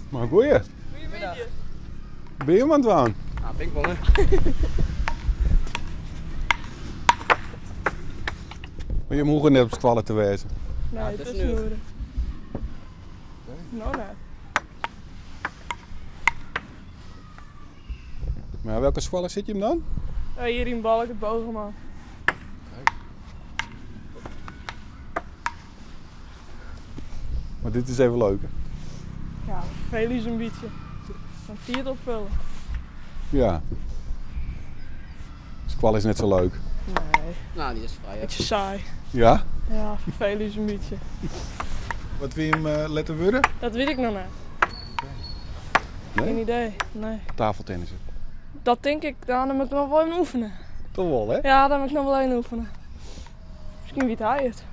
Maar goeie. Goedemiddag. Ben je hem aan het waan? Ah, pingpongen. Maar je hoeft net op squallen te wezen. Nee, het is snoeren. Nou, nee. Maar welke squallen zit je hem dan? Hier in Balk, het Bogenman. Maar dit is even leuk. Ja, veel is een beetje. Een vierde opvullen. Ja. Squal is net zo leuk. Nee, Nou, die is vrij. beetje saai. Ja? Ja, veel is een beetje. Wat wil je hem laten worden? Dat weet ik nog niet. Geen Nee? idee, nee. Tafeltennissen. Dat denk ik, daar moet ik nog wel in oefenen. Toch wel, hè? Ja, daar moet ik nog wel in oefenen. Misschien weet hij het.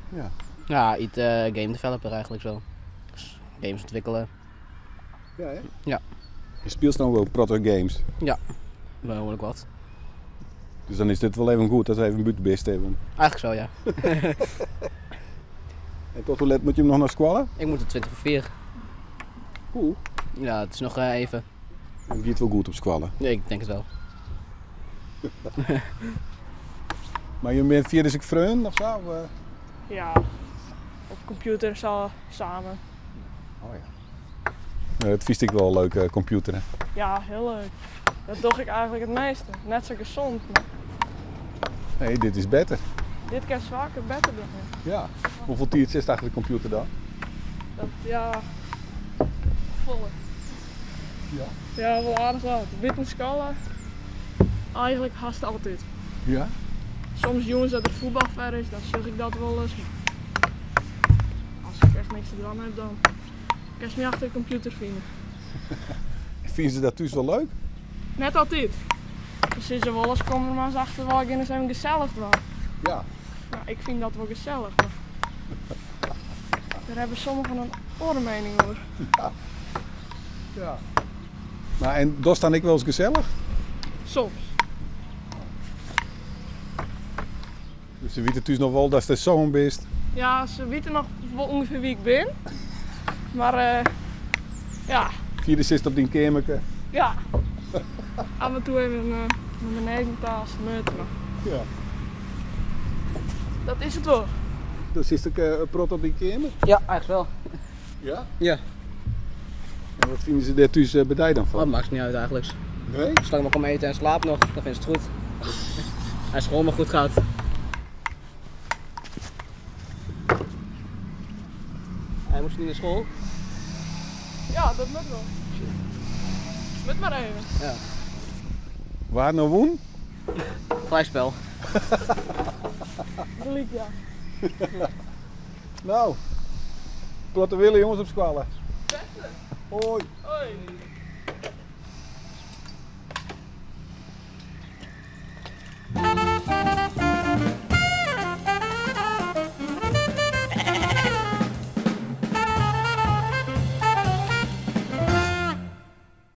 Ja. Ja, iets game developer eigenlijk zo. Dus games ontwikkelen. Ja, hè? Ja. Je speelt nou wel proto games. Behoorlijk wat. Dus dan is dit wel even goed dat we even een buurtbest hebben. Eigenlijk zo, ja. En tot hoe laat moet je hem nog naar squallen? Ik moet er 20 voor 4. Oeh. Ja, het is nog even. Dan gaat het wel goed op squallen. Nee, ik denk het wel. Maar je bent via de vriend of zo? Ja, op computer samen. Oh ja. Dat vies ik wel leuk, computer. Hè? Ja, heel leuk. Dat doe ik eigenlijk het meeste. Net zo gezond, maar Nee, dit is beter. dit kan vaker beter doen. Ja. Hoeveel tijd zit achter de computer dan? Dat, ja, volle. Ja. Ja, wel aardig wat. Witnesscala, eigenlijk haast altijd. Ja? Soms jongens dat er voetbal ver is, dan zeg ik dat wel eens. Als ik echt niks te doen heb, dan kan je me achter de computer vinden. Vinden ze dat thuis wel leuk? Net altijd. Dus is er wel eens komen er maar eens achter waar ik in zijn gezellig was. Ja. Nou, ik vind dat wel gezellig. Maar daar hebben sommigen een oormening over. Ja. Maar en dat dan ik wel eens gezellig? Soms. Dus ze weten thuis nog wel dat ze zo'n best. Ja, ze weten nog wel ongeveer wie ik ben. Maar ja, Vierde zit op die kamerke. ja. Af en toe even naar beneden taas, meuten nog. Ja. Dat is het wel. Dus is het een prot op die kamer? Ja, eigenlijk wel. Ja. Ja. En wat vinden ze daar thuis bij dan Dat van? maakt niet uit eigenlijk. Nee? Zolang maar kom eten en slaap nog, dan vindt ze het goed. Als school maar goed gaat. Hij moest niet naar school. Ja, dat moet wel. Moet maar even. Ja. Waar nou woon? Gelijkspel. Gelijk, ja. Nou. Protte willen jongens op squallen. Beste. Hoi. Hoi.